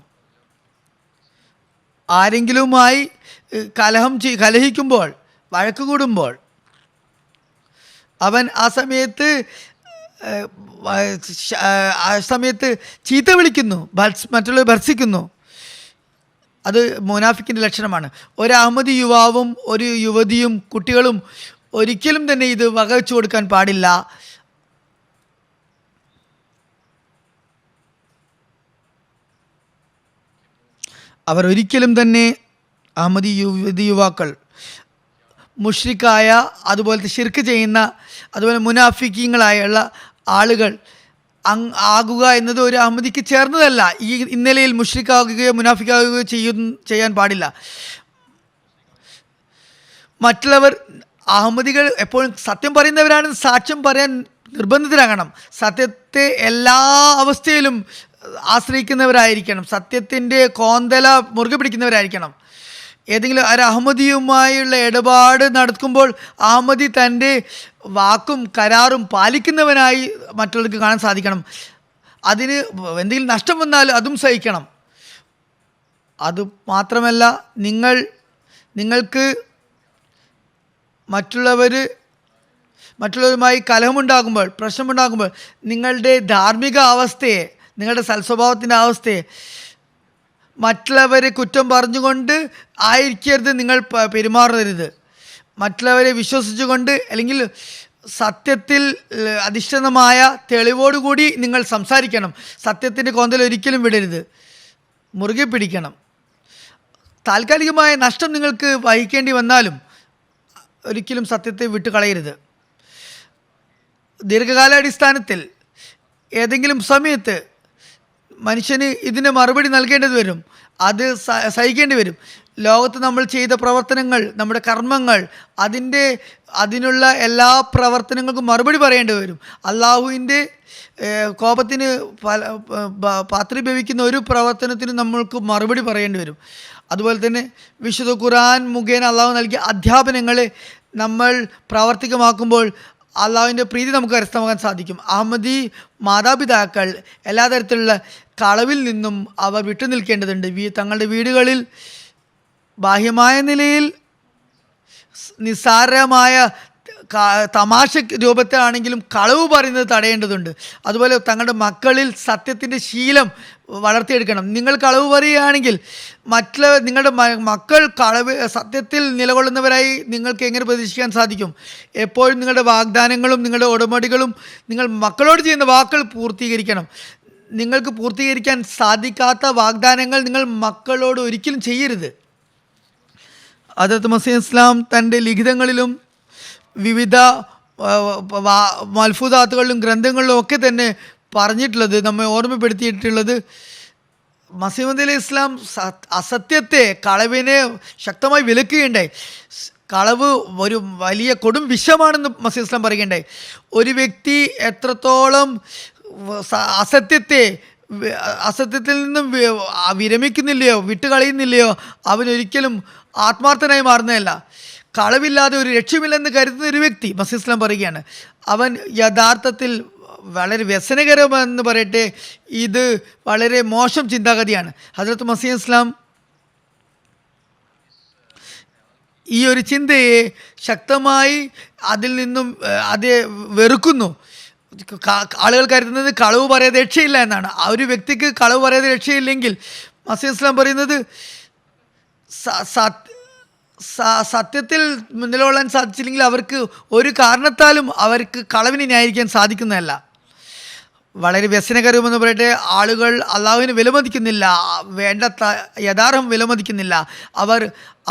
Speaker 2: ആരെങ്കിലുമായി കലഹിക്കുമ്പോൾ, വഴക്ക് കൂടുമ്പോൾ അവൻ ആ സമയത്ത് ചീത്ത വിളിക്കുന്നു, മറ്റുള്ളവർ ഭർസിക്കുന്നു. അത് മുനാഫിക്കിൻ്റെ ലക്ഷണമാണ്. ഒരു അഹമ്മദി യുവാവും ഒരു യുവതിയും കുട്ടികളും ഒരിക്കലും തന്നെ ഇത് വകവെച്ചു കൊടുക്കാൻ പാടില്ല. അവർ ഒരിക്കലും തന്നെ അഹമ്മദി യുവാക്കൾ മുഷ്രിക്കായ, അതുപോലത്തെ ഷിർക്ക് ചെയ്യുന്ന, അതുപോലെ മുനാഫിക്കീങ്ങളായുള്ള ആളുകൾ ആകുക എന്നത് ഒരു അഹമ്മദിക്ക് ചേർന്നതല്ല. ഈ ഇന്നലെയിൽ മുഷ്രിക്കാകുകയോ മുനാഫിക്കാകുകയോ ചെയ്യാൻ പാടില്ല. മറ്റുള്ളവർ അഹമ്മദികൾ എപ്പോഴും സത്യം പറയുന്നവരാണ്, സാക്ഷ്യം പറയാൻ നിർബന്ധിതരാകണം. സത്യത്തെ എല്ലാ അവസ്ഥയിലും ആശ്രയിക്കുന്നവരായിരിക്കണം. സത്യത്തിൻ്റെ കോന്തല മുറുകെ പിടിക്കുന്നവരായിരിക്കണം. ഏതെങ്കിലും ഒരു അഹമ്മദിയുമായുള്ള ഇടപാട് നടക്കുമ്പോൾ അഹമ്മദി തൻ്റെ വാക്കും കരാറും പാലിക്കുന്നവനായി മറ്റുള്ളവർക്ക് കാണാൻ സാധിക്കണം. അതിന് എന്തെങ്കിലും നഷ്ടം വന്നാൽ അതും സഹിക്കണം. അത് മാത്രമല്ല, നിങ്ങൾക്ക് മറ്റുള്ളവരുമായി കലഹമുണ്ടാകുമ്പോൾ, പ്രശ്നമുണ്ടാകുമ്പോൾ നിങ്ങളുടെ ധാർമ്മിക അവസ്ഥയെ, നിങ്ങളുടെ സൽസ്വഭാവത്തിൻ്റെ അവസ്ഥയെ മറ്റുള്ളവരെ കുറ്റം പറഞ്ഞുകൊണ്ട് ആയിരിക്കരുത് നിങ്ങൾ പെരുമാറരുത്. മറ്റുള്ളവരെ വിശ്വസിച്ചുകൊണ്ട് അല്ലെങ്കിൽ സത്യത്തിൽ അധിഷ്ഠിതമായ തെളിവോടുകൂടി നിങ്ങൾ സംസാരിക്കണം. സത്യത്തിൻ്റെ കോന്തൽ ഒരിക്കലും വിടരുത്, മുറുകെ പിടിക്കണം. താൽക്കാലികമായ നഷ്ടം നിങ്ങൾക്ക് വഹിക്കേണ്ടി വന്നാലും ഒരിക്കലും സത്യത്തെ വിട്ടുകളയരുത്. ദീർഘകാലാടിസ്ഥാനത്തിൽ ഏതെങ്കിലും സമയത്ത് മനുഷ്യന് ഇതിന് മറുപടി നൽകേണ്ടത് വരും, അത് സഹിക്കേണ്ടി വരും. ലോകത്ത് നമ്മൾ ചെയ്ത പ്രവർത്തനങ്ങൾ, നമ്മുടെ കർമ്മങ്ങൾ, അതിനുള്ള എല്ലാ പ്രവർത്തനങ്ങൾക്കും മറുപടി പറയേണ്ടി വരും. അള്ളാഹുവിൻ്റെ കോപത്തിന് പാത്രീഭവിക്കുന്ന ഒരു പ്രവർത്തനത്തിനും നമ്മൾക്ക് മറുപടി പറയേണ്ടി വരും. അതുപോലെ തന്നെ വിശുദ്ധ ഖുർആൻ മുഖേന അള്ളാഹു നൽകിയ അധ്യാപനങ്ങളെ നമ്മൾ പ്രാവർത്തികമാക്കുമ്പോൾ അള്ളാഹുവിൻ്റെ പ്രീതി നമുക്ക് കരസ്ഥമാക്കാൻ സാധിക്കും. അഹമ്മദി മാതാപിതാക്കൾ എല്ലാ തരത്തിലുള്ള കളവിൽ നിന്നും അവർ വിട്ടുനിൽക്കേണ്ടതുണ്ട്. തങ്ങളുടെ വീടുകളിൽ ബാഹ്യമായ നിലയിൽ നിസ്സാരമായ തമാശ രൂപത്തിലാണെങ്കിലും കളവ് പറയുന്നത് തടയേണ്ടതുണ്ട്. അതുപോലെ തങ്ങളുടെ മക്കളിൽ സത്യത്തിൻ്റെ ശീലം വളർത്തിയെടുക്കണം. നിങ്ങൾ കളവ് പറയുകയാണെങ്കിൽ നിങ്ങളുടെ മക്കൾ സത്യത്തിൽ നിലകൊള്ളുന്നവരായി നിങ്ങൾക്ക് എങ്ങനെ പ്രതീക്ഷിക്കാൻ സാധിക്കും? എപ്പോഴും നിങ്ങളുടെ വാഗ്ദാനങ്ങളും നിങ്ങളുടെ ഉടമ്പടികളും നിങ്ങൾ മക്കളോട് ചെയ്യുന്ന വാക്കുകൾ പൂർത്തീകരിക്കണം. നിങ്ങൾക്ക് പൂർത്തീകരിക്കാൻ സാധിക്കാത്ത വാഗ്ദാനങ്ങൾ നിങ്ങൾ മക്കളോട് ഒരിക്കലും ചെയ്യരുത്. ഹദ്റത്ത് മസീഹ് ഇസ്ലാം തൻ്റെ ലിഖിതങ്ങളിലും വിവിധ മൽഫൂദാത്തുകളിലും ഗ്രന്ഥങ്ങളിലും ഒക്കെ തന്നെ പറഞ്ഞിട്ടുള്ളത്, നമ്മെ ഓർമ്മപ്പെടുത്തിയിട്ടുള്ളത്, മസീഹ് അലൈഹി ഇസ്ലാം അസത്യത്തെ, കളവിനെ ശക്തമായി വിലക്കുകയുണ്ടായി. കളവ് ഒരു വലിയ കൊടും വിഷമാണെന്ന് മസീഹ് ഇസ്ലാം പറയുകയുണ്ടായി. ഒരു വ്യക്തി എത്രത്തോളം അസത്യത്തിൽ നിന്നും വിരമിക്കുന്നില്ലയോ, വിട്ടുകളയുന്നില്ലയോ, അവനൊരിക്കലും ആത്മാർത്ഥനായി മാറുന്നതല്ല. കളവില്ലാതെ ഒരു രക്ഷമില്ലെന്ന് കരുതുന്ന ഒരു വ്യക്തി, മസീഹ് ഇസ്ലാം പറയുകയാണ്, അവൻ യഥാർത്ഥത്തിൽ വളരെ വ്യസനകരമെന്ന് പറയട്ടെ, ഇത് വളരെ മോശം ചിന്താഗതിയാണ്. ഹദ്റത്ത് മസീഹ് ഇസ്ലാം ഈ ഒരു ചിന്തയെ ശക്തമായി അതിൽ നിന്നും അത് വെറുക്കുന്നു. ആളുകൾ കരുതുന്നത് കളവ് പറയാതെ രക്ഷയില്ല എന്നാണ്. ആ ഒരു വ്യക്തിക്ക് കളവ് പറയാതെ രക്ഷയില്ലെങ്കിൽ മസീഹ് ഇസ്ലാം പറയുന്നത് സത്യത്തിൽ നിലകൊള്ളാൻ സാധിച്ചില്ലെങ്കിൽ അവർക്ക് ഒരു കാരണത്താലും അവർക്ക് കളവിനെ ന്യായീകരിക്കാൻ സാധിക്കുന്നതല്ല. വളരെ വ്യസനകരമെന്ന് പറയട്ടെ, ആളുകൾ അള്ളാഹുവിനെ വിലമതിക്കുന്നില്ല, വേണ്ടത്ര യഥാർത്ഥം വിലമതിക്കുന്നില്ല, അവർ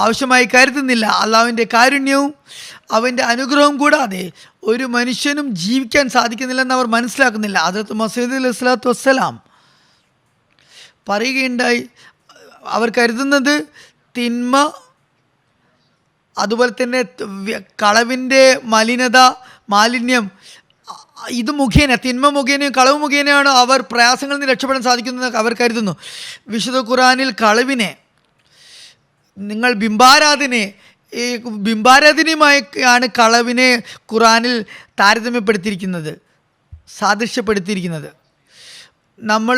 Speaker 2: ആവശ്യമായി കരുതുന്നില്ല. അള്ളാഹുവിൻ്റെ കാരുണ്യവും അവൻ്റെ അനുഗ്രഹവും കൂടാതെ ഒരു മനുഷ്യനും ജീവിക്കാൻ സാധിക്കുന്നില്ലെന്ന് അവർ മനസ്സിലാക്കുന്നില്ല. ഹദ്റത്ത് മസീഹ് അലൈഹി സ്വലാത്തു വസ്സലാം പറയുകയുണ്ടായി, അവർ കരുതുന്നത് തിന്മ, അതുപോലെ തന്നെ കളവിൻ്റെ മാലിന്യം, ഇത് മുഖേന, തിന്മ മുഖേനയും കളവ് മുഖേനയാണ് അവർ പ്രയാസങ്ങളിൽ നിന്ന് രക്ഷപ്പെടാൻ സാധിക്കുന്നത് അവർ കരുതുന്നു. വിശുദ്ധ ഖുർആനിൽ കളവിനെ നിങ്ങൾ ബിംബാരാധനയുമായാണ് കളവിനെ ഖുർആനിൽ താരതമ്യപ്പെടുത്തിയിരിക്കുന്നത്, സാദൃശ്യപ്പെടുത്തിയിരിക്കുന്നത്. നമ്മൾ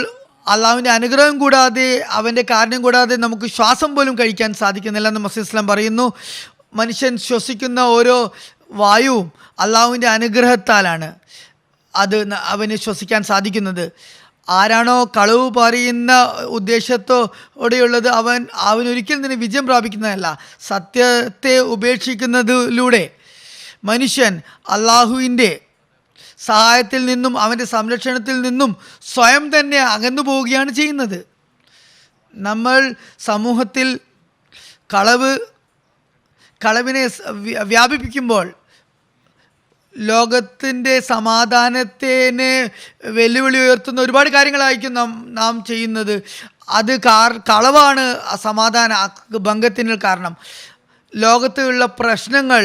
Speaker 2: അള്ളാഹുവിൻ്റെ അനുഗ്രഹം കൂടാതെ, അവൻ്റെ കാരുണ്യം കൂടാതെ നമുക്ക് ശ്വാസം പോലും കഴിക്കാൻ സാധിക്കുന്നില്ല എന്ന് മസീഹ് ഇസ്ലാം പറയുന്നു. മനുഷ്യൻ ശ്വസിക്കുന്ന ഓരോ വായുവും അള്ളാഹുവിൻ്റെ അനുഗ്രഹത്താലാണ് അത് അവന് ശ്വസിക്കാൻ സാധിക്കുന്നത്. ആരാണോ കളവ് പറയുന്ന ഉദ്ദേശത്തോടെയുള്ളത് അവനൊരിക്കലും തന്നെ വിജയം പ്രാപിക്കുന്നതല്ല. സത്യത്തെ ഉപേക്ഷിക്കുന്നതിലൂടെ മനുഷ്യൻ അള്ളാഹുവിൻ്റെ സഹായത്തിൽ നിന്നും അവൻ്റെ സംരക്ഷണത്തിൽ നിന്നും സ്വയം തന്നെ അകന്നു പോവുകയാണ് ചെയ്യുന്നത്. നമ്മൾ സമൂഹത്തിൽ കളവിനെ വ്യാപിപ്പിക്കുമ്പോൾ ലോകത്തിൻ്റെ സമാധാനത്തിന് വെല്ലുവിളി ഉയർത്തുന്ന ഒരുപാട് കാര്യങ്ങളായിരിക്കും നാം ചെയ്യുന്നത്. അത് കളവാണ് സമാധാന ഭംഗത്തിന് കാരണം. ലോകത്തുള്ള പ്രശ്നങ്ങൾ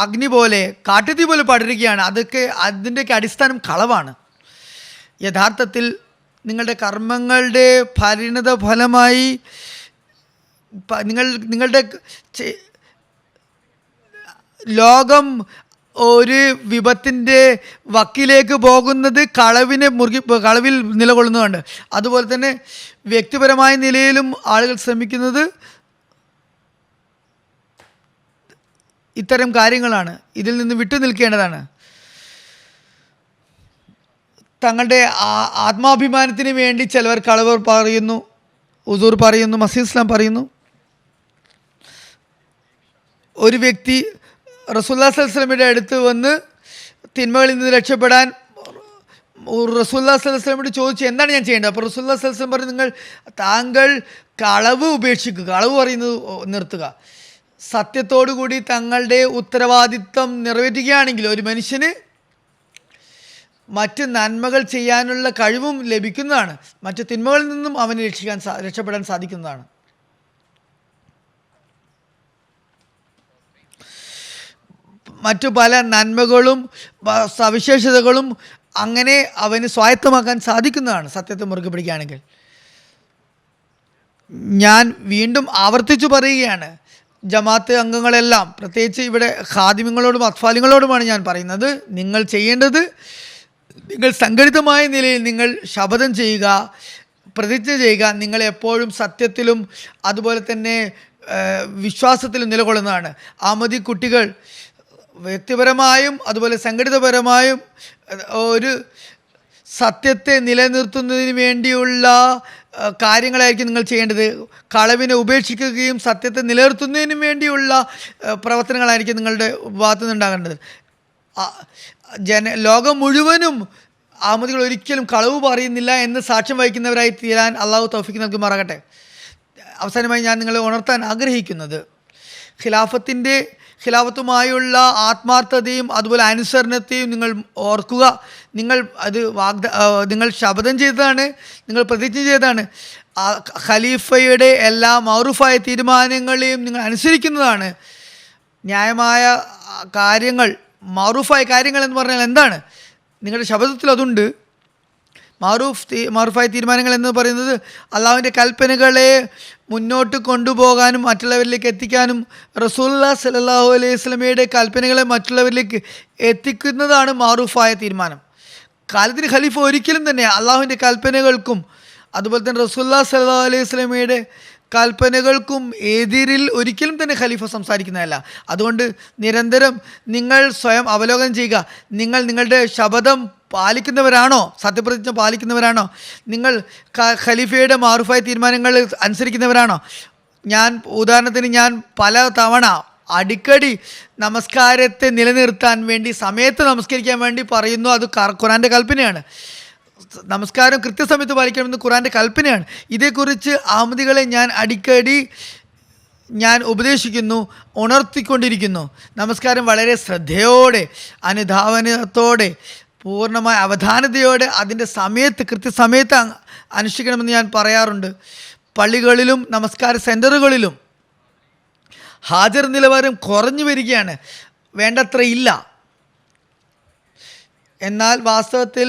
Speaker 2: അഗ്നി പോലെ, കാട്ടുതീ പോലെ പടരുകയാണ്. അതിൻ്റെയൊക്കെ അടിസ്ഥാനം കളവാണ്. യഥാർത്ഥത്തിൽ നിങ്ങളുടെ കർമ്മങ്ങളുടെ പരിണത ഫലമായി നിങ്ങളുടെ ലോകം ഒരു വിപത്തിൻ്റെ വക്കിലേക്ക് പോകുന്നത് കളവിൽ നിലകൊള്ളുന്നതുകൊണ്ട്. അതുപോലെ തന്നെ വ്യക്തിപരമായ നിലയിലും ആളുകൾ ശ്രമിക്കുന്നത് ഇത്തരം കാര്യങ്ങളാണ്. ഇതിൽ നിന്ന് വിട്ടു നിൽക്കേണ്ടതാണ്. തങ്ങളുടെ ആത്മാഭിമാനത്തിന് വേണ്ടി ചിലവർ കളവ് പറയുന്നു. ഉസൂർ പറയുന്നു, മസീഹ് ഇസ്ലാം പറയുന്നു, ഒരു വ്യക്തി റസൂലുള്ളാഹി സ്വല്ലല്ലാഹു അലൈഹി വസല്ലമയുടെ അടുത്ത് വന്ന് തിന്മകളിൽ നിന്ന് രക്ഷപ്പെടാൻ റസൂലുള്ളാഹി സ്വല്ലല്ലാഹു അലൈഹി വസല്ലമയോട് ചോദിച്ചു, എന്താണ് ഞാൻ ചെയ്യേണ്ടത്? അപ്പോൾ റസൂലുള്ളാഹി സ്വല്ലല്ലാഹു അലൈഹി വസല്ലം പറഞ്ഞു, താങ്കൾ കളവ് ഉപേക്ഷിക്കുക, കളവ് പറയുന്നത് നിർത്തുക. സത്യത്തോടുകൂടി തങ്ങളുടെ ഉത്തരവാദിത്വം നിറവേറ്റുകയാണെങ്കിൽ ഒരു മനുഷ്യന് മറ്റ് നന്മകൾ ചെയ്യാനുള്ള കഴിവും ലഭിക്കുന്നതാണ്. മറ്റ് തിന്മകളിൽ നിന്നും അവന് രക്ഷപ്പെടാൻ സാധിക്കുന്നതാണ്. മറ്റു പല നന്മകളും സവിശേഷതകളും അങ്ങനെ അവന് സ്വായത്തമാക്കാൻ സാധിക്കുന്നതാണ് സത്യത്തെ മുറുകെ പിടിക്കുകയാണെങ്കിൽ. ഞാൻ വീണ്ടും ആവർത്തിച്ചു പറയുകയാണ്, ജമാഅത്ത് അംഗങ്ങളെല്ലാം, പ്രത്യേകിച്ച് ഇവിടെ ഖാദിമുകളോടും അത്ഫാലിങ്ങളോടുമാണ് ഞാൻ പറയുന്നത്, നിങ്ങൾ ചെയ്യേണ്ടത്, നിങ്ങൾ സംഘടിതമായ നിലയിൽ നിങ്ങൾ ശപഥം ചെയ്യുക, പ്രതിജ്ഞ ചെയ്യുക, നിങ്ങൾ എപ്പോഴും സത്യത്തിലും അതുപോലെ തന്നെ വിശ്വാസത്തിലും നിലകൊള്ളുന്നതാണ്. അഹമ്മദി കുട്ടികൾ വ്യക്തിപരമായും അതുപോലെ സംഘടിതപരമായും ഒരു സത്യത്തെ നിലനിർത്തുന്നതിന് വേണ്ടിയുള്ള കാര്യങ്ങളായിരിക്കും നിങ്ങൾ ചെയ്യേണ്ടത്. കളവിനെ ഉപേക്ഷിക്കുകയും സത്യത്തെ നിലനിർത്തുന്നതിന് വേണ്ടിയുള്ള പ്രവർത്തനങ്ങളായിരിക്കും നിങ്ങളുടെ ഭാഗത്തു നിന്നുണ്ടാകേണ്ടത്. ലോകം മുഴുവനും അഹമ്മദികൾ ഒരിക്കലും കളവ് പറയുന്നില്ല എന്ന് സാക്ഷ്യം വഹിക്കുന്നവരായി തീരാൻ അള്ളാഹു തൗഫീഖ് നൽകുമാറാകട്ടെ. അവസാനമായി ഞാൻ നിങ്ങളെ ഉണർത്താൻ ആഗ്രഹിക്കുന്നത്, ഖിലാഫത്തുമായുള്ള ആത്മാർത്ഥതയും അതുപോലെ അനുസരണത്തെയും നിങ്ങൾ ഓർക്കുക. നിങ്ങൾ അത് നിങ്ങൾ ശപഥം ചെയ്തതാണ്, നിങ്ങൾ പ്രതിജ്ഞ ചെയ്തതാണ്. ഖലീഫയുടെ എല്ലാ മഅറൂഫായ തീരുമാനങ്ങളെയും നിങ്ങൾ അനുസരിക്കുന്നതാണ്. ന്യായമായ കാര്യങ്ങൾ, മഅറൂഫായ കാര്യങ്ങൾ എന്ന് പറഞ്ഞാൽ എന്താണ്? നിങ്ങളുടെ ശപഥത്തിൽ അതുണ്ട്. മഅറൂഫായ തീരുമാനങ്ങൾ എന്ന് പറയുന്നത് അള്ളാഹുവിൻ്റെ കൽപ്പനകളെ മുന്നോട്ട് കൊണ്ടുപോകാനും മറ്റുള്ളവരിലേക്ക് എത്തിക്കാനും റസൂലുള്ളാഹി സ്വല്ലല്ലാഹു അലൈഹി വസല്ലമയുടെ കൽപ്പനകളെ മറ്റുള്ളവരിലേക്ക് എത്തിക്കുന്നതാണ് മഅറൂഫായ തീരുമാനം. കാലത്തിന് ഖലീഫ ഒരിക്കലും തന്നെ അള്ളാഹുവിൻ്റെ കൽപ്പനകൾക്കും അതുപോലെ തന്നെ റസൂലുള്ളാഹി സ്വല്ലല്ലാഹു അലൈഹി വസല്ലമയുടെ കൽപ്പനകൾക്കും എതിരിൽ ഒരിക്കലും തന്നെ ഖലീഫ സംസാരിക്കുന്നതല്ല. അതുകൊണ്ട് നിരന്തരം നിങ്ങൾ സ്വയം അവലോകനം ചെയ്യുക. നിങ്ങൾ നിങ്ങളുടെ ശപഥം പാലിക്കുന്നവരാണോ? സത്യപ്രതിജ്ഞ പാലിക്കുന്നവരാണോ? നിങ്ങൾ ഖലീഫയുടെ മഅറൂഫായ തീരുമാനങ്ങൾ അനുസരിക്കുന്നവരാണോ? ഉദാഹരണത്തിന് ഞാൻ പല തവണ അടിക്കടി നമസ്കാരത്തെ നിലനിർത്താൻ വേണ്ടി, സമയത്ത് നമസ്കരിക്കാൻ വേണ്ടി പറയുന്നു. അത് ഖുർആൻ്റെ കൽപ്പനയാണ്. നമസ്കാരം കൃത്യസമയത്ത് പാലിക്കണമെന്ന് ഖുർആൻ്റെ കൽപ്പനയാണ്. ഇതേക്കുറിച്ച് അഹമ്മദികളെ ഞാൻ അടിക്കടി ഉപദേശിക്കുന്നു, ഉണർത്തിക്കൊണ്ടിരിക്കുന്നു. നമസ്കാരം വളരെ ശ്രദ്ധയോടെ, അനുധാവനത്തോടെ, പൂർണ്ണമായ അവധാനതയോടെ അതിൻ്റെ സമയത്ത്, കൃത്യസമയത്ത് അനുഷ്ഠിക്കണമെന്ന് ഞാൻ പറയാറുണ്ട്. പള്ളികളിലും നമസ്കാര സെൻറ്ററുകളിലും ഹാജർ നിലവാരം കുറഞ്ഞു വരികയാണ്, വേണ്ടത്ര ഇല്ല. എന്നാൽ വാസ്തവത്തിൽ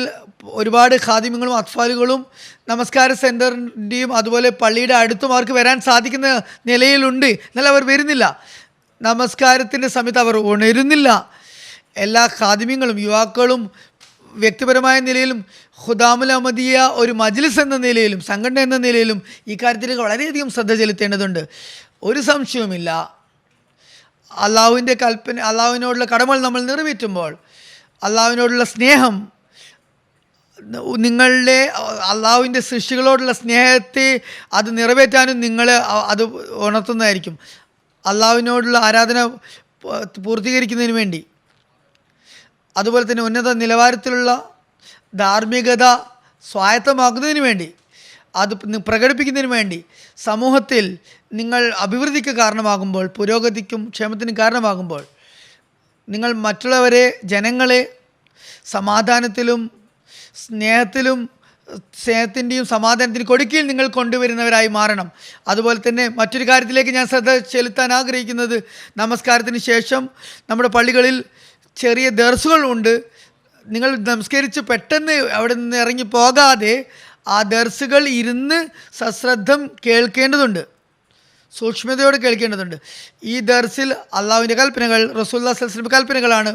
Speaker 2: ഒരുപാട് ഖാദിമുകളും അത്ഫാലുകളും നമസ്കാര സെൻറ്ററിൻ്റെയും അതുപോലെ പള്ളിയുടെ അടുത്തും അവർക്ക് വരാൻ സാധിക്കുന്ന നിലയിലുണ്ട്. എന്നാൽ അവർ വരുന്നില്ല. നമസ്കാരത്തിൻ്റെ സമയത്ത് അവർ ഉണരുന്നില്ല. എല്ലാ ഖാദിമുകളും യുവാക്കളും വ്യക്തിപരമായ നിലയിലും ഖുദാമുൽ അഹമ്മദിയ ഒരു മജ്ലിസ് എന്ന നിലയിലും സംഘടന എന്ന നിലയിലും ഈ കാര്യത്തിലേക്ക് വളരെയധികം ശ്രദ്ധ ചെലുത്തേണ്ടതുണ്ട്. ഒരു സംശയവുമില്ല, അള്ളാഹുവിൻ്റെ കൽപ്പന, അള്ളാഹുവിനോടുള്ള കടമകൾ നമ്മൾ നിറവേറ്റുമ്പോൾ അള്ളാഹുവിനോടുള്ള സ്നേഹം, നിങ്ങളുടെ അള്ളാഹുവിൻ്റെ സൃഷ്ടികളോടുള്ള സ്നേഹത്തെ അത് നിറവേറ്റാനും നിങ്ങളെ അത് ഉണർത്തുന്നതായിരിക്കും. അള്ളാഹുവിനോടുള്ള ആരാധന പൂർത്തീകരിക്കുന്നതിന് വേണ്ടി, അതുപോലെ തന്നെ ഉന്നത നിലവാരത്തിലുള്ള ധാർമ്മികത സ്വായത്തമാക്കുന്നതിന് വേണ്ടി, അത് പ്രകടിപ്പിക്കുന്നതിന് വേണ്ടി സമൂഹത്തിൽ നിങ്ങൾ അഭിവൃദ്ധിക്ക് കാരണമാകുമ്പോൾ, പുരോഗതിക്കും ക്ഷേമത്തിനും കാരണമാകുമ്പോൾ, നിങ്ങൾ മറ്റുള്ളവരെ, ജനങ്ങളെ സമാധാനത്തിലും സ്നേഹത്തിൻ്റെയും സമാധാനത്തിൻ്റെ കൊടുക്കിയിൽ നിങ്ങൾ കൊണ്ടുവരുന്നവരായി മാറണം. അതുപോലെ തന്നെ മറ്റൊരു കാര്യത്തിലേക്ക് ഞാൻ ശ്രദ്ധ ചെലുത്താൻ ആഗ്രഹിക്കുന്നത്, നമസ്കാരത്തിന് ശേഷം നമ്മുടെ പള്ളികളിൽ ചെറിയ ദർസുകൾ ഉണ്ട്. നിങ്ങൾ നമസ്കരിച്ച് പെട്ടെന്ന് അവിടെ നിന്ന് ഇറങ്ങി പോകാതെ ആ ദർസുകൾ ഇരുന്ന് സശ്രദ്ധം കേൾക്കേണ്ടതുണ്ട്, സൂക്ഷ്മതയോടെ കേൾക്കേണ്ടതുണ്ട്. ഈ ദർസിൽ അള്ളാഹുവിൻ്റെ കൽപ്പനകൾ, റസൂലുള്ളാഹി സ്വല്ലല്ലാഹു അലൈഹി വസല്ലം കൽപ്പനകളാണ്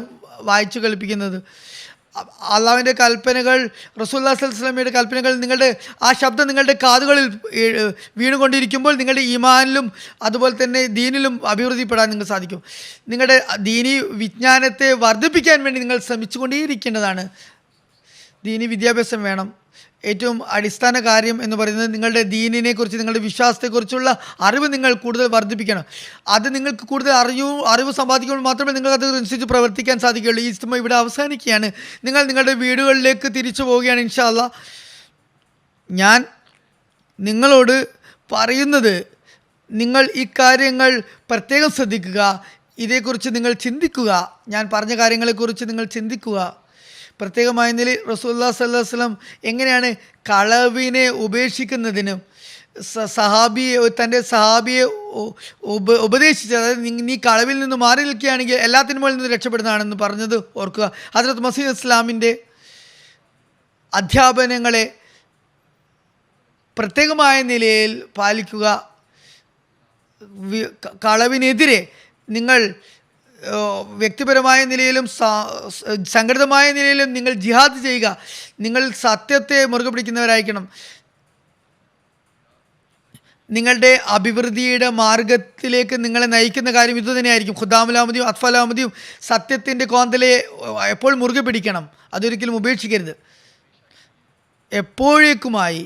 Speaker 2: വായിച്ചു കേൾപ്പിക്കുന്നത്. അള്ളാഹുവിൻ്റെ കൽപ്പനകൾ, റസൂലുള്ളാഹി സ്വല്ലല്ലാഹു അലൈഹി വസല്ലമയുടെ കൽപ്പനകൾ നിങ്ങളുടെ ആ ശബ്ദം നിങ്ങളുടെ കാതുകളിൽ വീണുകൊണ്ടിരിക്കുമ്പോൾ നിങ്ങളുടെ ഈമാനിലും അതുപോലെ തന്നെ ദീനിലും അഭിവൃദ്ധിപ്പെടാൻ നിങ്ങൾക്ക് സാധിക്കും. നിങ്ങളുടെ ദീനി വിജ്ഞാനത്തെ വർദ്ധിപ്പിക്കാൻ വേണ്ടി നിങ്ങൾ ശ്രമിച്ചുകൊണ്ടേയിരിക്കേണ്ടതാണ്. ദീനി വിദ്യാഭ്യാസം വേണം. ഏറ്റവും അടിസ്ഥാന കാര്യം എന്ന് പറയുന്നത് നിങ്ങളുടെ ദീനിനെക്കുറിച്ച്, നിങ്ങളുടെ വിശ്വാസത്തെക്കുറിച്ചുള്ള അറിവ് നിങ്ങൾ കൂടുതൽ വർദ്ധിപ്പിക്കണം. അത് നിങ്ങൾക്ക് കൂടുതൽ അറിവ് സമ്പാദിക്കുമ്പോൾ മാത്രമേ നിങ്ങൾക്ക് അതനുസരിച്ച് പ്രവർത്തിക്കാൻ സാധിക്കുകയുള്ളൂ. ഈ ഇസ്തിമ ഇവിടെ അവസാനിക്കുകയാണ്. നിങ്ങൾ നിങ്ങളുടെ വീടുകളിലേക്ക് തിരിച്ചു പോവുകയാണ് ഇൻഷാ അല്ലാഹ്. ഞാൻ നിങ്ങളോട് പറയുന്നത്, നിങ്ങൾ ഈ കാര്യങ്ങൾ പ്രത്യേകം ശ്രദ്ധിക്കുക. ഇതേക്കുറിച്ച് നിങ്ങൾ ചിന്തിക്കുക. ഞാൻ പറഞ്ഞ കാര്യങ്ങളെക്കുറിച്ച് നിങ്ങൾ ചിന്തിക്കുക. പ്രത്യേകമായ നിലയിൽ റസൂലുള്ളാഹി സ്വല്ലല്ലാഹു അലൈഹി വസല്ലം എങ്ങനെയാണ് കളവിനെ ഉപേക്ഷിക്കുന്നതിനും തൻ്റെ സഹാബിയെ ഉപദേശിച്ചത്. അതായത് നീ കളവിൽ നിന്ന് മാറി നിൽക്കുകയാണെങ്കിൽ എല്ലാത്തിനും മുകളിൽ നിന്ന് രക്ഷപ്പെടുന്നതാണെന്ന് പറഞ്ഞത് ഓർക്കുക. ഹദ്റത്ത് മസീഹ് ഇസ്ലാമിൻ്റെ അധ്യാപനങ്ങളെ പ്രത്യേകമായ നിലയിൽ പാലിക്കുക. കളവിനെതിരെ നിങ്ങൾ വ്യക്തിപരമായ നിലയിലും സംഘടിതമായ നിലയിലും നിങ്ങൾ ജിഹാദ് ചെയ്യുക. നിങ്ങൾ സത്യത്തെ മുറുകെ പിടിക്കുന്നവരായിരിക്കണം. നിങ്ങളുടെ അഭിവൃദ്ധിയുടെ മാർഗത്തിലേക്ക് നിങ്ങളെ നയിക്കുന്ന കാര്യം ഇതുതന്നെയായിരിക്കും. ഖുദാമുലാമതിയും അത്ഫലാമതിയും സത്യത്തിൻ്റെ കോന്തലയെ എപ്പോൾ മുറുകെ പിടിക്കണം, അതൊരിക്കലും ഉപേക്ഷിക്കരുത്. എപ്പോഴേക്കുമായി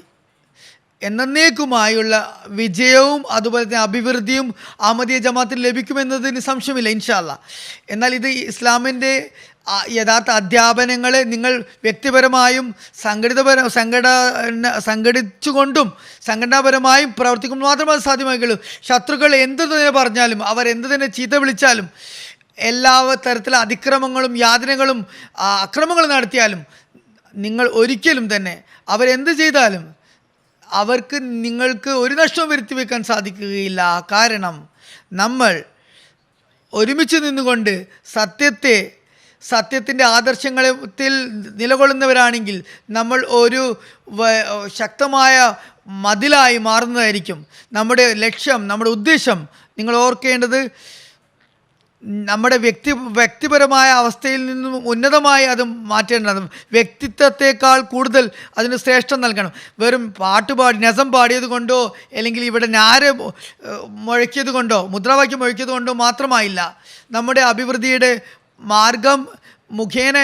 Speaker 2: എന്നേക്കുമായുള്ള വിജയവും അതുപോലെ തന്നെ അഭിവൃദ്ധിയും അഹമ്മദിയ ജമാഅത്തിന് ലഭിക്കുമെന്നതിന് സംശയമില്ല ഇൻഷാ അല്ലാഹ്. എന്നാൽ ഇത് ഇസ്ലാമിൻ്റെ യഥാർത്ഥ അധ്യാപനങ്ങളെ നിങ്ങൾ വ്യക്തിപരമായും സംഘടിച്ചുകൊണ്ടും സംഘടനാപരമായും പ്രവർത്തിക്കുമ്പോൾ മാത്രമേ അത് സാധ്യമാകുള്ളൂ. ശത്രുക്കൾ എന്ത് തന്നെ പറഞ്ഞാലും, അവർ എന്ത് തന്നെ ചീത്ത വിളിച്ചാലും, എല്ലാ തരത്തിലുള്ള അതിക്രമങ്ങളും യാതനകളും അക്രമങ്ങളും നടത്തിയാലും, നിങ്ങൾ ഒരിക്കലും തന്നെ അവരെന്ത് ചെയ്താലും അവർക്ക് നിങ്ങൾക്ക് ഒരു നഷ്ടവും വരുത്തി വെക്കാൻ സാധിക്കുകയില്ല. കാരണം നമ്മൾ ഒരുമിച്ച് നിന്നുകൊണ്ട് സത്യത്തിൻ്റെ ആദർശങ്ങളിൽ നിലകൊള്ളുന്നവരാണെങ്കിൽ നമ്മൾ ഒരു ശക്തമായ മതിലായി മാറുന്നതായിരിക്കും. നമ്മുടെ ലക്ഷ്യം, നമ്മുടെ ഉദ്ദേശം നിങ്ങൾ ഓർക്കേണ്ടത് നമ്മുടെ വ്യക്തിപരമായ അവസ്ഥയിൽ നിന്നും ഉന്നതമായി അത് മാറ്റേണ്ടതും, വ്യക്തിത്വത്തെക്കാൾ കൂടുതൽ അതിന് ശ്രേഷ്ഠം നൽകണം. വെറും പാട്ടുപാടി നസം പാടിയത് കൊണ്ടോ അല്ലെങ്കിൽ ഇവിടെ ഞാര് മുഴക്കിയത് കൊണ്ടോ മുദ്രാവാക്യം മുഴക്കിയത് കൊണ്ടോ മാത്രമായില്ല നമ്മുടെ അഭിവൃദ്ധിയുടെ മാർഗം മുഖേന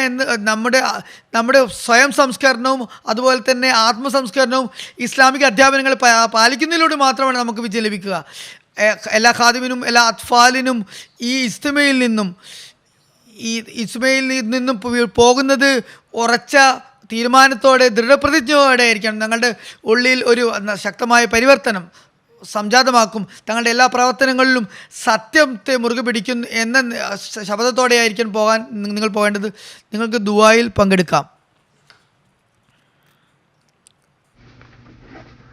Speaker 2: നമ്മുടെ സ്വയം സംസ്കരണവും അതുപോലെ തന്നെ ആത്മസംസ്കരണവും ഇസ്ലാമിക അധ്യാപനങ്ങൾ പാലിക്കുന്നതിലൂടെ മാത്രമാണ് നമുക്ക് വിജയം ലഭിക്കുക. എല്ലാ ഖാദിമിനും എല്ലാ അത്ഫാലിനും ഈ ഇസ്തിമയിൽ നിന്നും പോകുന്നത് ഉറച്ച തീരുമാനത്തോടെ ദൃഢപ്രതിജ്ഞയോടെ ആയിരിക്കണം. തങ്ങളുടെ ഉള്ളിൽ ഒരു ശക്തമായ പരിവർത്തനം സംജാതമാക്കും. തങ്ങളുടെ എല്ലാ പ്രവർത്തനങ്ങളിലും സത്യത്തെ മുറുകെ പിടിക്കും എന്ന ശപഥത്തോടെ ആയിരിക്കും നിങ്ങൾ പോകേണ്ടത്. നിങ്ങൾക്ക് ദുആയിൽ പങ്കെടുക്കാം.